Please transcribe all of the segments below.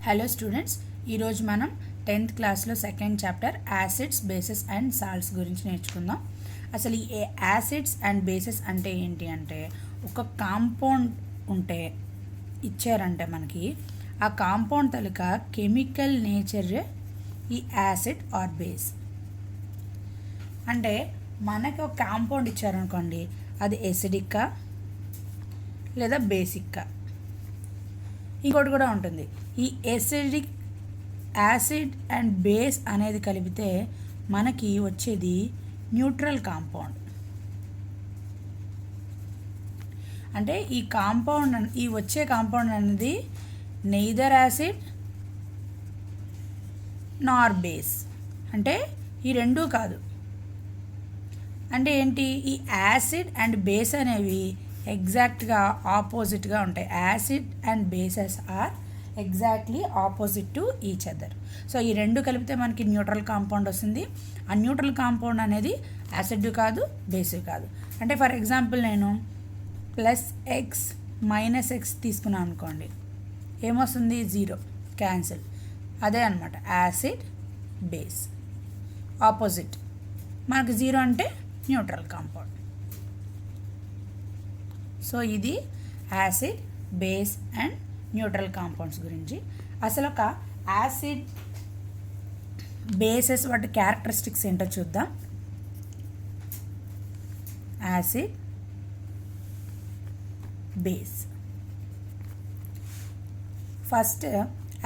Hello students, ఈరోజు మనం 10th క్లాస్లో second chapter acids, bases and salts గురించి నేర్చుకుందాం. అసలు ఈ యాసిడ్స్ అండ్ బేసెస్ అంటే ఏంటి అంటే, ఒక కాంపౌండ్ ఉంటే ఇచ్చారంటే మనకి ఆ కాంపౌండ్ తాలూకా కెమికల్ నేచర్ ఈ యాసిడ్ ఆర్ బేస్. అంటే మనకి ఒక కాంపౌండ్ ఇచ్చారనుకోండి, అది ఎసిడిక్కా లేదా బేసిక్కా. ఇంకోటి కూడా ఉంటుంది, ఈ ఎసిడిక్ యాసిడ్ అండ్ బేస్ అనేది కలిపితే మనకి వచ్చేది న్యూట్రల్ కాంపౌండ్. అంటే ఈ వచ్చే కాంపౌండ్ అనేది నెయిదర్ యాసిడ్ నార్ బేస్. అంటే ఈ రెండూ కాదు. అంటే ఏంటి, ఈ యాసిడ్ అండ్ బేస్ అనేవి ఎగ్జాక్ట్గా ఆపోజిట్గా ఉంటాయి. Acid and bases are exactly opposite to each other. So ఈ రెండు కలిపితే మనకి న్యూట్రల్ కాంపౌండ్ వస్తుంది. ఆ న్యూట్రల్ కాంపౌండ్ అనేది యాసిడ్ కాదు, బేస్ కాదు. అంటే ఫర్ ఎగ్జాంపుల్ నేను +x -x తీసుకున్నాను అనుకోండి, ఏమొస్తుంది? 0, క్యాన్సిల్. అదే అనమాట యాసిడ్ బేస్, ఆపోజిట్. మనకు 0 అంటే న్యూట్రల్ కాంపౌండ్. సో ఇది acid, base and neutral compounds గురించి. అసలు ఒక యాసిడ్, బేసెస్ వాటి క్యారెక్టరిస్టిక్స్ ఏంటో చూద్దాం. Acid, base. First,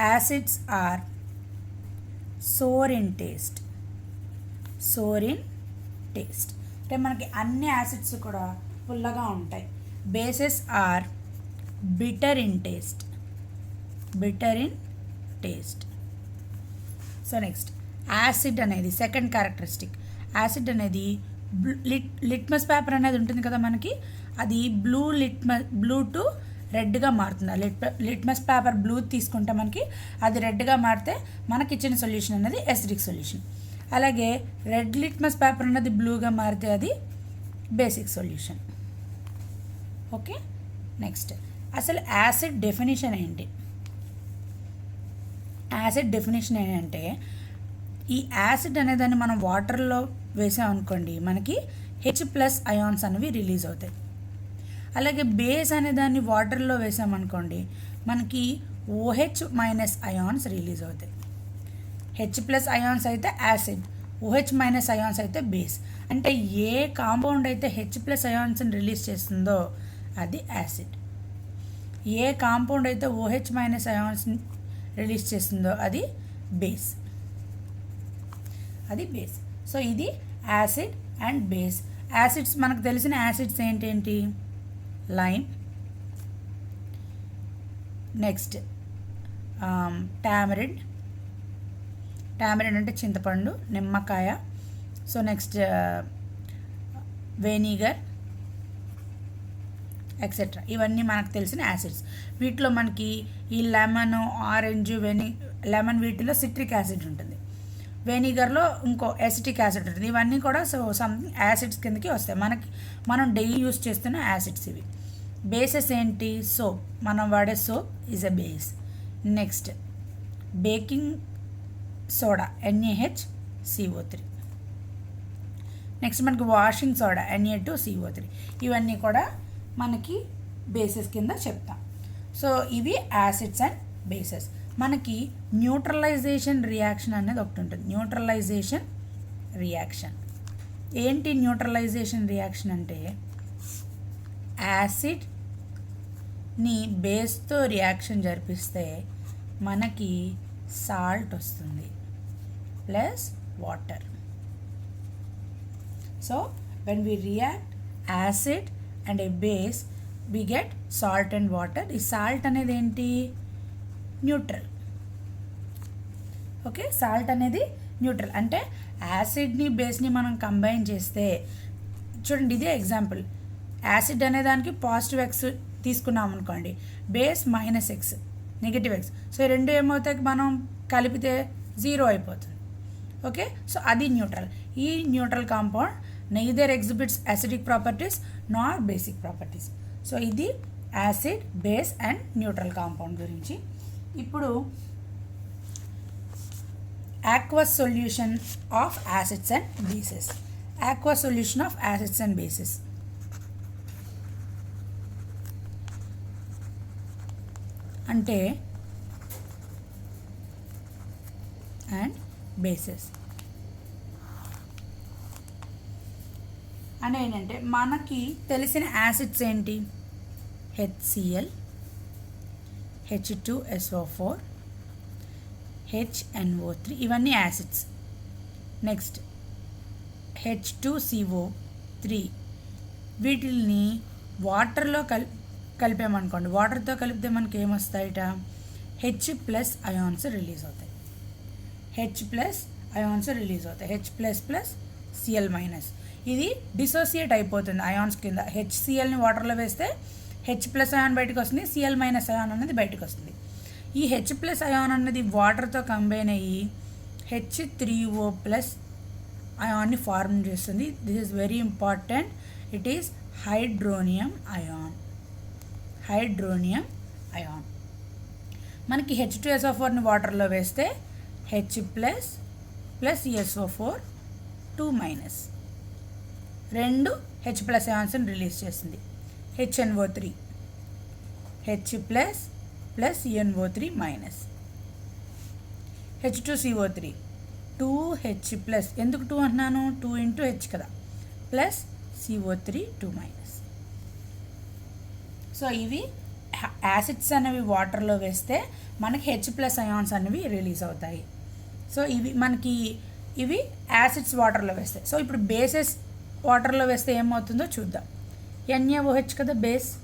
acids are sour in taste. Sour in taste అంటే మనకి అన్ని యాసిడ్స్ కూడా పుల్లగా ఉంటాయి. Bases are bitter in taste. Bitter in taste. So next, acid అనేది సెకండ్ క్యారెక్టరిస్టిక్. యాసిడ్ అనేది లిట్మస్ పేపర్ అనేది ఉంటుంది కదా మనకి, అది బ్లూ టు రెడ్గా మారుతుంది. లిట్మస్ పేపర్ బ్లూ తీసుకుంటే మనకి అది రెడ్గా మారితే మనకి ఇచ్చిన సొల్యూషన్ అనేది ఎసిడిక్ సొల్యూషన్. అలాగే రెడ్ లిట్మస్ పేపర్ అనేది బ్లూగా మారితే అది బేసిక్ సొల్యూషన్. ఓకే, నెక్స్ట్, అసలు యాసిడ్ డెఫినేషన్ ఏంటి? యాసిడ్ డెఫినేషన్ ఏంటంటే, ఈ యాసిడ్ అనేదాన్ని మనం వాటర్లో వేసామనుకోండి, మనకి H+ అయాన్స్ అనేవి రిలీజ్ అవుతాయి. అలాగే బేస్ అనేదాన్ని వాటర్లో వేసామనుకోండి, మనకి OH- అయాన్స్ రిలీజ్ అవుతాయి. H+ అయాన్స్ అయితే యాసిడ్, OH- అయాన్స్ అయితే బేస్. అంటే ఏ కాంపౌండ్ అయితే H+ అయాన్స్ని రిలీజ్ చేస్తుందో అది యాసిడ్. ఏ కాంపౌండ్ అయితే OH- అయాన్స్ని రిలీజ్ చేస్తుందో అది బేస్. సో ఇది యాసిడ్ అండ్ బేస్. యాసిడ్స్ మనకు తెలిసిన యాసిడ్స్ ఏంటేంటి? Lime, next టామరిడ్. టామరిడ్ అంటే చింతపండు, నిమ్మకాయ. So next vinegar, etcetera. ఇవన్నీ మనకు తెలిసిన యాసిడ్స్. వీటిలో మనకి ఈ లెమన్, ఆరెంజ్, లెమన్ వీటిలో సిట్రిక్ యాసిడ్ ఉంటుంది. వెనిగర్లో ఇంకో ఎసిటిక్ యాసిడ్ ఉంటుంది. ఇవన్నీ కూడా సంథింగ్ యాసిడ్స్ కిందకి వస్తాయి. మనం డైలీ యూస్ చేస్తున్న యాసిడ్స్ ఇవి. బేసెస్ ఏంటి? సోప్. మనం వాడే soap is a base. Next baking soda, NaHCO3. Next మనకి వాషింగ్ సోడా, Na2CO3. ఇవన్నీ కూడా మనకి బేసెస్ కింద చెప్తాం. సో ఇవి యాసిడ్స్ అండ్ బేసెస్. మనకి న్యూట్రలైజేషన్ రియాక్షన్ అనేది ఒకటి ఉంటుంది. న్యూట్రలైజేషన్ రియాక్షన్ ఏంటి? న్యూట్రలైజేషన్ రియాక్షన్ అంటే యాసిడ్ని బేస్తో రియాక్షన్ జరిపిస్తే మనకి సాల్ట్ వస్తుంది plus water. So when we react acid and a base, we get salt and water. ఈ సాల్ట్ అనేది ఏంటి? న్యూట్రల్. ఓకే, సాల్ట్ అనేది న్యూట్రల్. అంటే యాసిడ్ని బేస్ని మనం కంబైన్ చేస్తే, చూడండి ఇదే ఎగ్జాంపుల్. యాసిడ్ అనే దానికి +X తీసుకున్నాం అనుకోండి, బేస్ -X, -X. సో ఈ రెండు ఏమవుతాయి? మనం కలిపితే 0 అయిపోతుంది. ఓకే, సో అది న్యూట్రల్. ఈ neutral compound neither exhibits acidic properties nor basic properties. So ఇది acid, base and neutral compound గురించి. ఇప్పుడు aqueous solution of acids and bases. Aqueous solution of acids and bases. అంటే అండ్ బేసెస్ అంటే ఏంటంటే మనకి తెలిసిన యాసిడ్స్ ఏంటి? HCl, H2SO4, HNO3 ఇవన్నీ యాసిడ్స్. నెక్స్ట్ H2CO3 వీటిని వాటర్లో కలిపామనుకోండి. వాటర్తో కలిపితే మనకి ఏమొస్తాయిట? H+ అయాన్స్ రిలీజ్ అవుతాయి. H+ అయాన్స్ రిలీజ్ అవుతాయి. H++Cl-. ఇది డిసోసియేట్ అయిపోతుంది అయాన్స్ కింద. HClని వాటర్లో వేస్తే H+ అయాన్ బయటకు వస్తుంది, Cl- అయాన్ అనేది బయటకు వస్తుంది. ఈ H+ అయాన్ అనేది వాటర్తో కంబైన్ అయ్యి H3O+ అయాన్ని ఫార్మ్ చేస్తుంది. This is very important. It is hydronium ion. Hydronium ion. మనకి H2SO4ని వాటర్లో వేస్తే H+ SO4 2-. రెండు H+ అయాన్స్ని రిలీజ్ చేస్తుంది. HNO3 H+ NO3-. H2CO3 2H+. ఎందుకు 2 అంటున్నాను? 2 × H కదా, ప్లస్ CO3 2-. సో ఇవి యాసిడ్స్ అనేవి వాటర్లో వేస్తే మనకి H+ అయాన్స్ అనేవి రిలీజ్ అవుతాయి. సో ఇవి యాసిడ్స్ వాటర్లో వేస్తాయి. సో ఇప్పుడు బేసెస్ వాటర్లో వేస్తే ఏమవుతుందో చూద్దాం. NaOH కదా బేస్.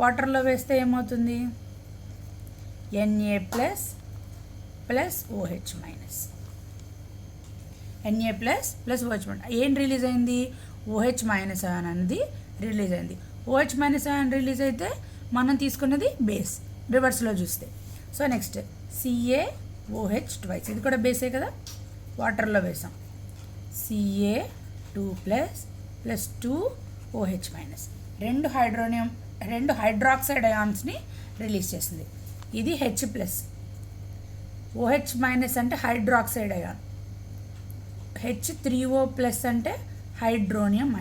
వాటర్లో వేస్తే ఏమవుతుంది? Na++OH-. Na++OH-. ఏం రిలీజ్ అయింది? OH- అయాన్ అనేది రిలీజ్ అయింది. OH- అయాన్ రిలీజ్ అయితే మనం తీసుకున్నది బేస్ రివర్స్లో చూస్తే. So next CaOH twice. ఇది కూడా బేసే కదా, వాటర్లో వేసాం. Ca2+ 2OH-. రెండు హైడ్రాక్సైడ్ అయాన్స్ని రిలీజ్ చేసింది. ఇది H+. OH- అంటే హైడ్రాక్సైడ్ అయాన్. H3O+ అంటే hydronium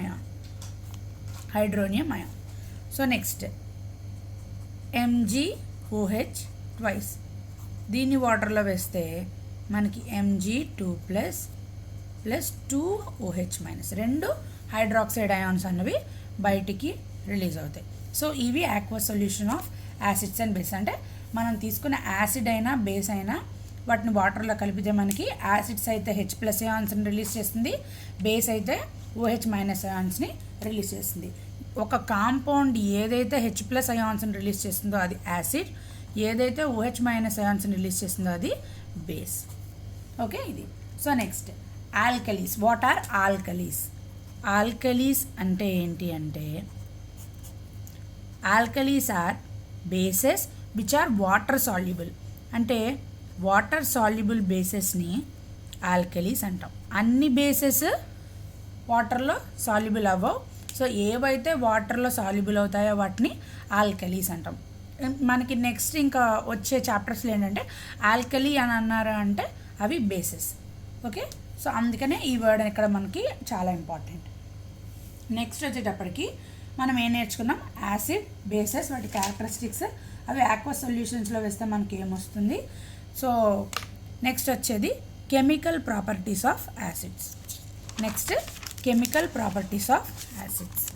ion. So next MgOH twice. దీన్ని వాటర్లో వేస్తే మనకి Mg2+ 2OH-. రెండు హైడ్రాక్సైడ్ అయాన్స్ అన్నవి బయటికి రిలీజ్ అవుతాయి. సో ఇవి aqueous solution of acids and base. అంటే మనం తీసుకున్న యాసిడ్ అయినా బేస్ అయినా వాటిని వాటర్లో కలిపితే మనకి యాసిడ్స్ అయితే H+ అయాన్స్ని రిలీజ్ చేస్తుంది, బేస్ అయితే OH- అయాన్స్ని రిలీజ్ చేస్తుంది. ఒక కాంపౌండ్ ఏదైతే H+ అయాన్స్ని రిలీజ్ చేస్తుందో అది యాసిడ్, ఏదైతే OH- అయాన్స్ని రిలీజ్ చేస్తుందో అది బేస్. ఓకే ఇది. So next alkalis. What are alkalis? Alkalis అంటే ఏంటి అంటే alkalis are bases which are water soluble. అంటే వాటర్ సాల్యుబుల్ బేసెస్ని ఆల్కలీస్ అంటాం. అన్ని బేసెస్ వాటర్లో సాల్యుబుల్ అవ్వవు. సో ఏవైతే వాటర్లో సాల్యుబుల్ అవుతాయో వాటిని ఆల్కలీస్ అంటాం. మనకి నెక్స్ట్ ఇంకా వచ్చే చాప్టర్స్లో ఏంటంటే ఆల్కలీ అని అన్నారు అంటే అవి బేసెస్. ఓకే, సో అందుకనే ఈ వర్డ్ ఇక్కడ మనకి చాలా ఇంపార్టెంట్. నెక్స్ట్ వచ్చేటప్పటికి మనం ఏం నేర్చుకున్నాం? యాసిడ్, బేసెస్, వాటి క్యారెక్టరిస్టిక్స్, అవి ఆక్వస్ సొల్యూషన్స్లో వేస్తే మనకి ఏమొస్తుంది. సో నెక్స్ట్ వచ్చేది chemical properties of acids. Next chemical properties of acids.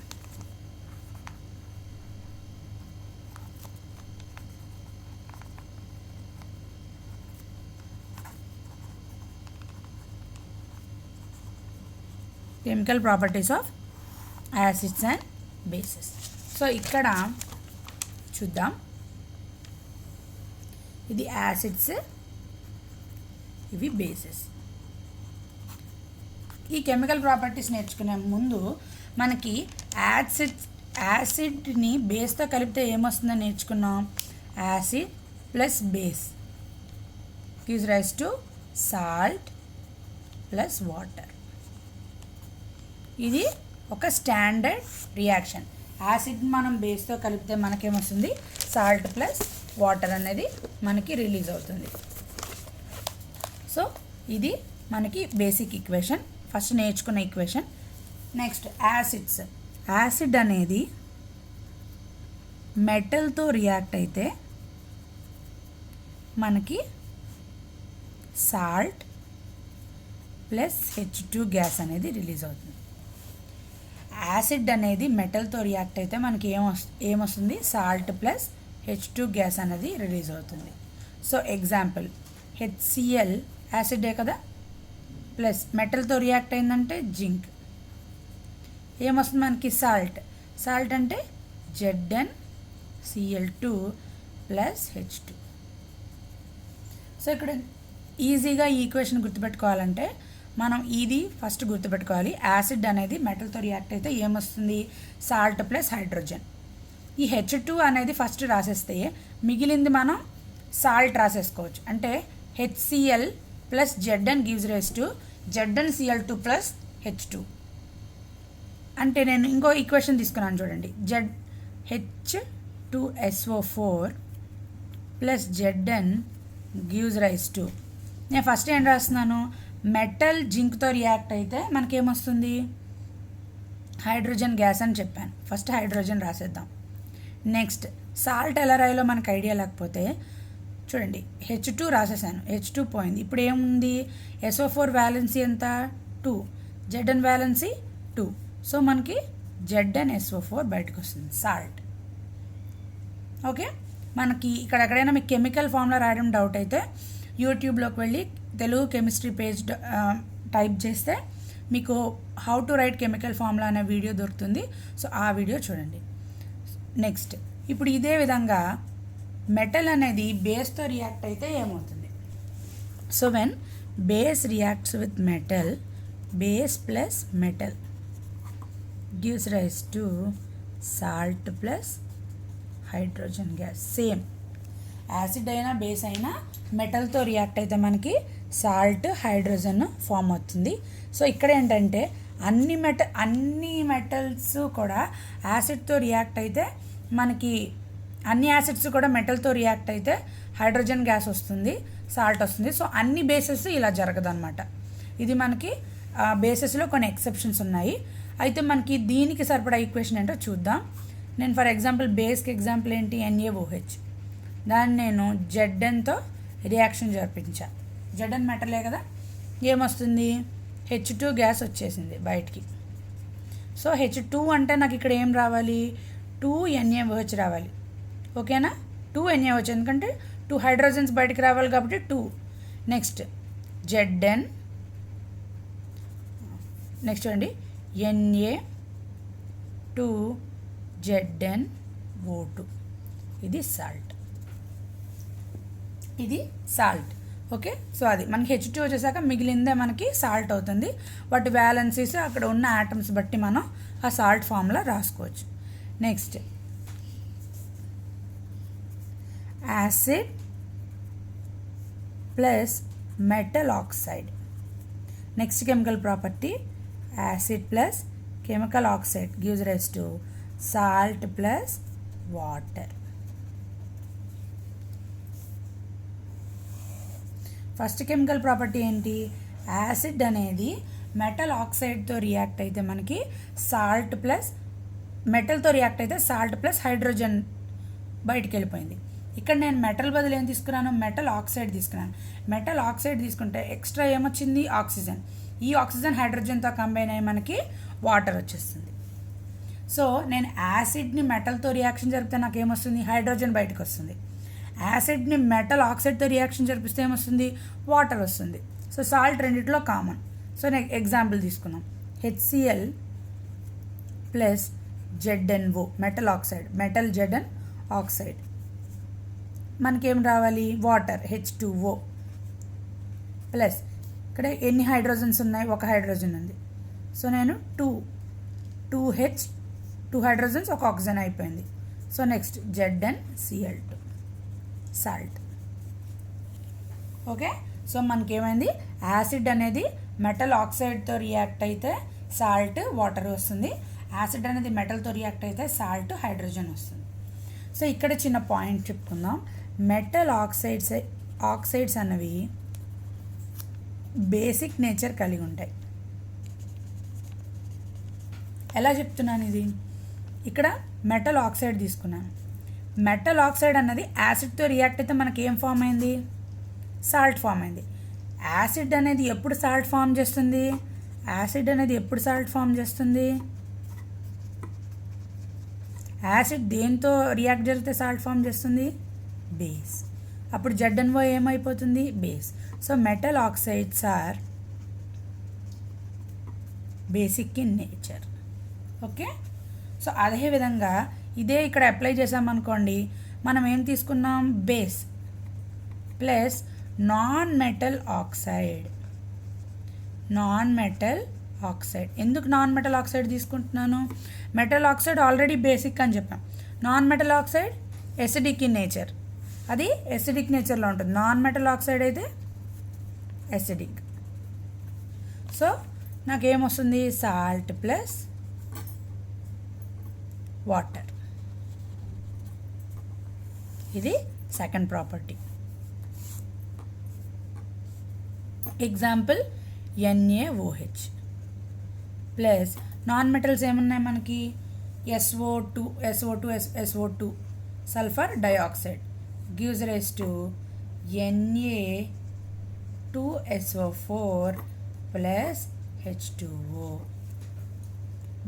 Chemical properties of acids and bases. So ఇక్కడ చూద్దాం. ఇది యాసిడ్స్, ఇవి బేసెస్. ఈ కెమికల్ ప్రాపర్టీస్ నేర్చుకునే ముందు మనకి యాసిడ్ని బేస్తో కలిపితే ఏమొస్తుందో నేర్చుకున్నాం. Acid plus base gives rise to salt plus water. ఇది ఒక స్టాండర్డ్ రియాక్షన్. యాసిడ్ మనం బేస్తో కలిపితే మనకేమొస్తుంది? సాల్ట్ ప్లస్ వాటర్ అనేది మనకి రిలీజ్ అవుతుంది. సో ఇది మనకి బేసిక్ ఈక్వేషన్, ఫస్ట్ నేర్చుకున్న ఈక్వేషన్. Next acids. యాసిడ్ అనేది మెటల్తో రియాక్ట్ అయితే మనకి సాల్ట్ ప్లస్ H2 గ్యాస్ అనేది రిలీజ్ అవుతుంది. యాసిడ్ అనేది మెటల్తో రియాక్ట్ అయితే మనకి ఏమొస్తుంది, సాల్ట్ ప్లస్ H2 గ్యాస్ అనేది రిలీజ్ అవుతుంది. సో ఎగ్జాంపుల్ HCl యాసిడే కదా, ప్లస్ మెటల్తో రియాక్ట్ అయిందంటే జింక్, ఏమొస్తుంది మనకి సాల్ట్. సాల్ట్ అంటే ZnCl2 ప్లస్ H2. సో ఇక్కడ ఈజీగా ఈ ఈక్వేషన్ గుర్తుపెట్టుకోవాలంటే మనం ఇది ఫస్ట్ గుర్తుపెట్టుకోవాలి. యాసిడ్ అనేది మెటల్తో రియాక్ట్ అయితే ఏమొస్తుంది, సాల్ట్ ప్లస్ హైడ్రోజన్. ఈ H2 అనేది ఫస్ట్ రాసేస్తే మిగిలింది మనం సాల్ట్ రాసేసుకోవచ్చు. అంటే HCl plus Zn gives rise to ZnCl2 plus H2. అంటే నేను ఇంకో ఈక్వేషన్ తీసుకున్నాను చూడండి, H2SO4 plus Zn gives rise to. నేను ఫస్ట్ ఏం రాస్తున్నాను, మెటల్ జింక్తో రియాక్ట్ అయితే మనకేమొస్తుంది, హైడ్రోజన్ గ్యాస్ అని చెప్పాను. ఫస్ట్ హైడ్రోజన్ రాసేద్దాం. నెక్స్ట్ సాల్ట్ ఎలా రాయాలో మనకు ఐడియా లేకపోతే చూడండి, H2 రాసేసాను, H2 పోయింది. ఇప్పుడు ఏముంది, SO4 వ్యాలెన్సీ ఎంత, 2, Zn వ్యాలెన్సీ 2. సో మనకి ZnSO4 బయటకు వస్తుంది, సాల్ట్. ఓకే, మనకి ఇక్కడ ఎక్కడైనా మీకు కెమికల్ ఫార్ములా రాయడం డౌట్ అయితే యూట్యూబ్లోకి వెళ్ళి తెలుగు కెమిస్ట్రీ పేజ్ టైప్ చేస్తే మీకు how to write chemical formula అనే వీడియో దొరుకుతుంది. సో ఆ వీడియో చూడండి. నెక్స్ట్ ఇప్పుడు ఇదే విధంగా మెటల్ అనేది బేస్తో రియాక్ట్ అయితే ఏమవుతుంది. So when base reacts with metal, base plus metal gives rise to salt plus hydrogen gas. Same acid అయినా బేస్ అయినా మెటల్తో రియాక్ట్ అయితే మనకి సాల్ట్ హైడ్రోజన్ ఫామ్ అవుతుంది. సో ఇక్కడ ఏంటంటే అన్ని మెటల్స్ కూడా యాసిడ్తో రియాక్ట్ అయితే మనకి అన్ని యాసిడ్స్ కూడా మెటల్తో రియాక్ట్ అయితే హైడ్రోజన్ గ్యాస్ వస్తుంది, సాల్ట్ వస్తుంది. సో అన్ని బేసెస్ ఇలా జరగదన్నమాట. ఇది మనకి బేసెస్లో కొన్ని ఎక్సెప్షన్స్ ఉన్నాయి. అయితే మనకి దీనికి సరిపడా ఈక్వేషన్ ఏంటో చూద్దాం. నేను ఫర్ ఎగ్జాంపుల్ బేస్కి ఎగ్జాంపుల్ ఏంటి, NaOH. దాన్ని నేను Znతో రియాక్షన్ జరిపించా. Zn మెటలే కదా, ఏమొస్తుంది, H2 గ్యాస్ వచ్చేసింది బయటికి. సో H2 అంటే నాకు ఇక్కడ ఏం రావాలి, 2NaOH రావాలి. ఓకేనా, 2NaOH, ఎందుకంటే 2 హైడ్రోజన్స్ బయటికి రావాలి కాబట్టి 2. నెక్స్ట్ Zn, నెక్స్ట్ చూడండి Na2ZnO2. ఇది సాల్ట్, ఇది సాల్ట్. ఓకే, సో అది మనకి H2 వచ్చేసాక మిగిలిందే మనకి సాల్ట్ అవుతుంది. వాటి వ్యాలెన్సీస్ అక్కడ ఉన్న ఆటమ్స్ బట్టి మనం ఆ సాల్ట్ ఫార్ములా రాసుకోవచ్చు. Next acid plus metal oxide. Next chemical property, acid plus chemical oxide gives rise to salt plus water. First chemical property ఏంటి, యాసిడ్ అనేది మెటల్ ఆక్సైడ్తో రియాక్ట్ అయితే మనకి సాల్ట్ ప్లస్, మెటల్తో రియాక్ట్ అయితే సాల్ట్ ప్లస్ హైడ్రోజన్ బయటికి వెళ్ళిపోయింది. ఇక్కడ నేను మెటల్ బదులు ఏం తీసుకున్నాను, మెటల్ ఆక్సైడ్ తీసుకున్నాను. మెటల్ ఆక్సైడ్ తీసుకుంటే ఎక్స్ట్రా ఏమొచ్చింది, ఆక్సిజన్. ఈ ఆక్సిజన్ హైడ్రోజన్తో కంబైన్ అయ్యి మనకి వాటర్ వచ్చేస్తుంది. సో నేను యాసిడ్ని మెటల్తో రియాక్షన్ జరిపితే నాకు ఏమొస్తుంది, హైడ్రోజన్ బయటకు వస్తుంది. యాసిడ్ని మెటల్ ఆక్సైడ్తో రియాక్షన్ జరిపిస్తే ఏమొస్తుంది, వాటర్ వస్తుంది. సో సాల్ట్ రెండిట్లో కామన్. సో నేను ఎగ్జాంపుల్ తీసుకున్నాం, HCl plus ZnO, metal oxide, metal Zn oxide. మనకేం రావాలి, వాటర్ H2O ప్లస్ ఇక్కడ ఎన్ని హైడ్రోజన్స్ ఉన్నాయి, ఒక హైడ్రోజన్ ఉంది. సో నేను 2 హైడ్రోజన్స్, ఒక ఆక్సిజన్ అయిపోయింది. So next ZnCl2 salt. Okay, so మనకేమైంది, యాసిడ్ అనేది మెటల్ ఆక్సైడ్తో రియాక్ట్ అయితే సాల్ట్ వాటర్ వస్తుంది, యాసిడ్ అనేది మెటల్తో రియాక్ట్ అయితే సాల్ట్ హైడ్రోజన్ వస్తుంది. సో ఇక్కడ చిన్న పాయింట్ చెప్పుకుందాం. మెటల్ ఆక్సైడ్స్ అన్నవి బేసిక్ నేచర్ కలిగి ఉంటాయి. ఎలా చెప్తున్నాను ఇది? ఇక్కడ మెటల్ ఆక్సైడ్ తీసుకున్నాను. మెటల్ ఆక్సైడ్ అన్నది యాసిడ్తో రియాక్ట్ అయితే మనకి ఏం ఫామ్ అయింది? సాల్ట్ ఫామ్ అయింది. యాసిడ్ అనేది ఎప్పుడు సాల్ట్ ఫామ్ చేస్తుంది? యాసిడ్ దేంతో రియాక్ట్ జరిగితే సాల్ట్ ఫామ్ చేస్తుంది? బేస్. అప్పుడు ZnO ఏమైపోతుంది? Base. So metal oxides are basic in nature. Okay. So అదేవిధంగా ఇదే ఇక్కడ అప్లై చేసామనుకోండి, మనం ఏం తీసుకున్నాం? Base plus non metal oxide. ఎందుకు నాన్ మెటల్ ఆక్సైడ్ తీసుకుంటున్నాను? మెటల్ ఆక్సైడ్ ఆల్రెడీ బేసిక్ అని చెప్పాం. Non metal oxide acidic in nature, అది ఎసిడిక్ నేచర్లో ఉంటుంది. నాన్ మెటల్ ఆక్సైడ్ అయితే ఎసిడిక్. సో నాకేమొస్తుంది? Salt plus water. ఇది second property. Example NaOH plus non metals ఏమున్నాయి మనకి? SO2 sulphur dioxide gives rise to Na2SO4 plus H2O.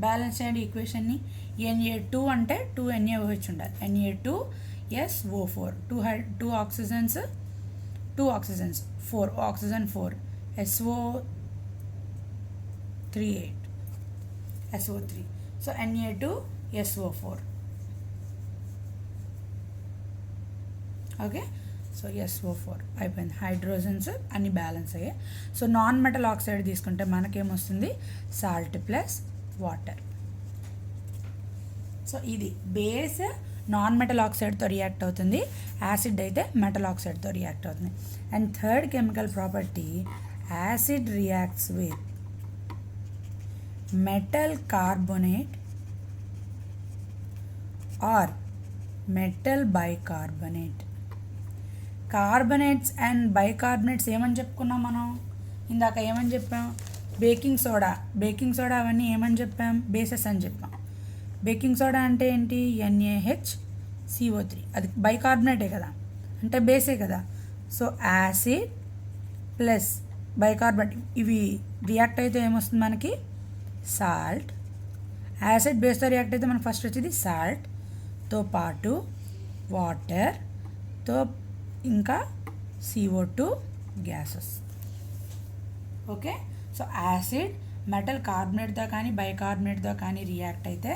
Balance చేయండి ఈక్వేషన్ని. Na2 అంటే 2 NaOH ఉండాలి. Na2SO4 2 oxygens 4 oxygen 4 SO3 so Na2SO4. Okay. So SO4 అయిపోయింది. Hydrogens అన్ని balance అయ్యాయి. సో నాన్ మెటల్ ఆక్సైడ్ తీసుకుంటే మనకేమొస్తుంది? Salt plus water. సో ఇది బేస్ నాన్ మెటల్ ఆక్సైడ్తో రియాక్ట్ అవుతుంది, యాసిడ్ అయితే మెటల్ ఆక్సైడ్తో రియాక్ట్ అవుతుంది. And third chemical property, acid reacts with metal carbonate or metal bicarbonate. Carbonates and bicarbonates ఏమని చెప్పుకున్నాం మనం? ఇందాక ఏమని చెప్పాం? బేకింగ్ సోడా అవన్నీ ఏమని చెప్పాం? బేసెస్ అని చెప్పాం. బేకింగ్ సోడా అంటే ఏంటి? NaHCO3, అది బైకార్బోనేటే కదా, అంటే బేసే కదా. సో యాసిడ్ ప్లస్ బైకార్బోనేట్ ఇవి రియాక్ట్ అయితే ఏమొస్తుంది మనకి? సాల్ట్. యాసిడ్ బేస్తో రియాక్ట్ అయితే మనకు ఫస్ట్ వచ్చేది సాల్ట్తో పాటు వాటర్తో ఇంకా CO2 gases. Okay. So acid metal కార్బోనేట్తో కానీ బైకార్బోనేట్తో కానీ రియాక్ట్ అయితే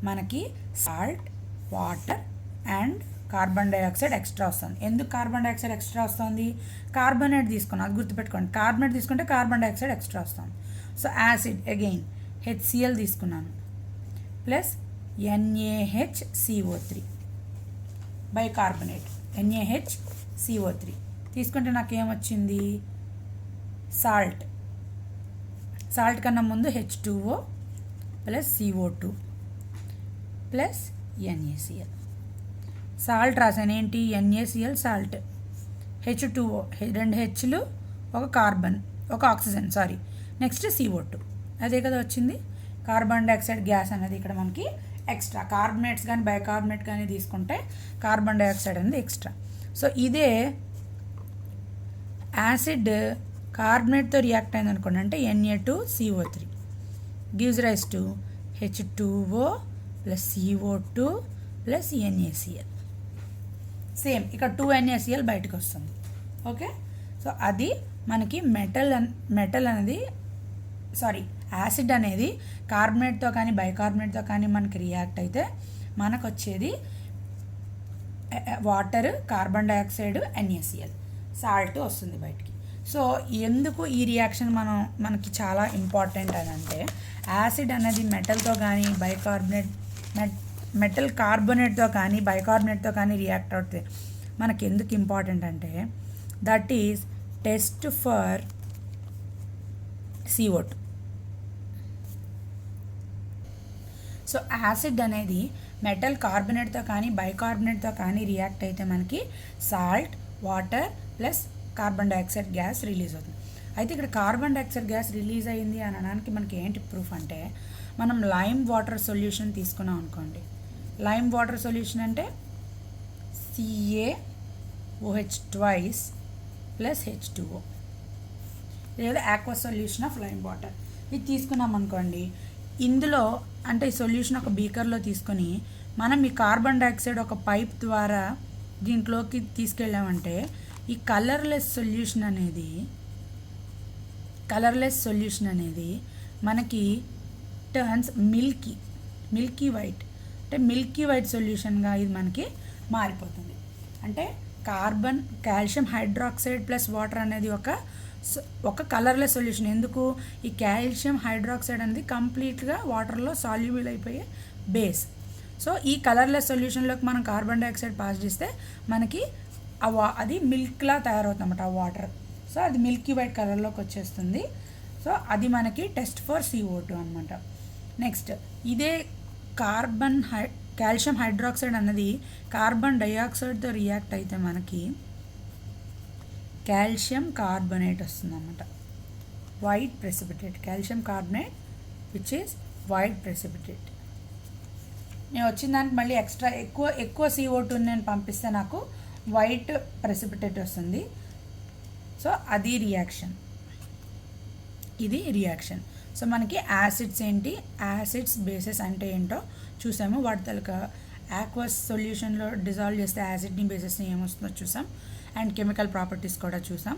మనకి salt, water and carbon dioxide extra వస్తుంది. ఎందుకు కార్బన్ డైఆక్సైడ్ ఎక్స్ట్రా వస్తుంది? కార్బోనేట్ తీసుకున్నాం, అది గుర్తుపెట్టుకోండి. కార్బోనేట్ తీసుకుంటే కార్బన్ డైఆక్సైడ్ ఎక్స్ట్రా వస్తుంది. సో యాసిడ్ అగైన్ HCl తీసుకున్నాను ప్లస్ NaHCO3, బైకార్బోనేట్ NaHCO3 తీసుకుంటే నాకేమొచ్చింది? సాల్ట్ కన్నా ముందు H2O plus CO2 plus NaCl. Salt రాసాను, ఏంటి? NaCl సాల్ట్, H2O 2 హెచ్లు ఒక కార్బన్ ఒక ఆక్సిజన్ నెక్స్ట్ CO2, అదే కదా వచ్చింది. కార్బన్ డైఆక్సైడ్ గ్యాస్ అనేది ఇక్కడ మనకి ఎక్స్ట్రా. కార్బోనేట్స్ కానీ బైకార్బోనేట్ కానీ తీసుకుంటే కార్బన్ డైఆక్సైడ్ అనేది ఎక్స్ట్రా. సో ఇదే యాసిడ్ కార్బోనేట్తో రియాక్ట్ అయింది అనుకోండి, అంటే Na2CO3 gives rise to H2O plus CO2 plus NaCl. Same ఇక్కడ 2 NaCl బయటకు వస్తుంది. ఓకే. సో అది మనకి యాసిడ్ అనేది కార్బోనేట్తో కానీ బైకార్బోనేట్తో కానీ మనకి రియాక్ట్ అయితే మనకు వచ్చేది water, carbon dioxide, NaCl, salt వస్తుంది బయటికి. సో ఎందుకు ఈ రియాక్షన్ మనకి చాలా ఇంపార్టెంట్ అని అంటే, యాసిడ్ అనేది మెటల్తో కానీ మెటల్ కార్బోనేట్తో కానీ బైకార్బోనేట్తో కానీ రియాక్ట్ అవుతుంది. మనకి ఎందుకు ఇంపార్టెంట్ అంటే, that is test for CO2. So acid అనేది మెటల్ కార్బోనేట్తో కానీ బైకార్బోనేట్తో కానీ రియాక్ట్ అయితే మనకి salt, water plus carbon dioxide gas release అవుతుంది. అయితే ఇక్కడ కార్బన్ డైఆక్సైడ్ గ్యాస్ రిలీజ్ అయింది అనడానికి మనకి ఏంటి ప్రూఫ్ అంటే, మనం లైమ్ వాటర్ సొల్యూషన్ తీసుకున్నాం అనుకోండి. లైమ్ వాటర్ సొల్యూషన్ అంటే CaOH ట్వైస్ ప్లస్ H2O, లేదా aqueous solution of lime water. ఇది తీసుకున్నాం అనుకోండి, ఇందులో అంటే ఈ సొల్యూషన్ ఒక బీకర్లో తీసుకొని మనం ఈ కార్బన్ డైఆక్సైడ్ ఒక పైప్ ద్వారా దీంట్లోకి తీసుకెళ్ళామంటే ఈ కలర్లెస్ సొల్యూషన్ అనేది మనకి టర్న్స్ మిల్కీ వైట్, అంటే మిల్కీ వైట్ సొల్యూషన్గా ఇది మనకి మారిపోతుంది. అంటే కాల్షియం హైడ్రాక్సైడ్ ప్లస్ వాటర్ అనేది ఒక కలర్లెస్ సొల్యూషన్. ఎందుకు? ఈ కాల్షియం హైడ్రాక్సైడ్ అనేది కంప్లీట్గా వాటర్లో సాల్యుబుల్ అయిపోయే బేస్. సో ఈ కలర్లెస్ సొల్యూషన్లోకి మనం కార్బన్ డైఆక్సైడ్ పాస్ చేస్తే మనకి అది మిల్క్లా తయారవుతుంది అన్నమాట ఆ వాటర్. సో అది మిల్కీ వైట్ కలర్లోకి వచ్చేస్తుంది. సో అది మనకి టెస్ట్ ఫర్ CO2 అనమాట. నెక్స్ట్ ఇదే కాల్షియం హైడ్రాక్సైడ్ అన్నది కార్బన్ డైఆక్సైడ్తో రియాక్ట్ అయితే మనకి కాల్షియం కార్బనేట్ వస్తుంది అన్నమాట, white precipitate. Calcium carbonate which is white precipitate. నేను వచ్చిన దానికి మళ్ళీ ఎక్స్ట్రా ఎక్కువ CO2 నేను పంపిస్తే నాకు వైట్ ప్రెసిపిటేట్ వస్తుంది. సో అది రియాక్షన్, ఇది రియాక్షన్. సో మనకి యాసిడ్స్ ఏంటి, యాసిడ్స్ బేసెస్ అంటే ఏంటో చూసాము. వాటి తాలూకా ఆక్వస్ సొల్యూషన్లో డిజాల్వ్ చేస్తే యాసిడ్ని బేసెస్ని ఏమొస్తుందో చూసాం, అండ్ కెమికల్ ప్రాపర్టీస్ కూడా చూసాం.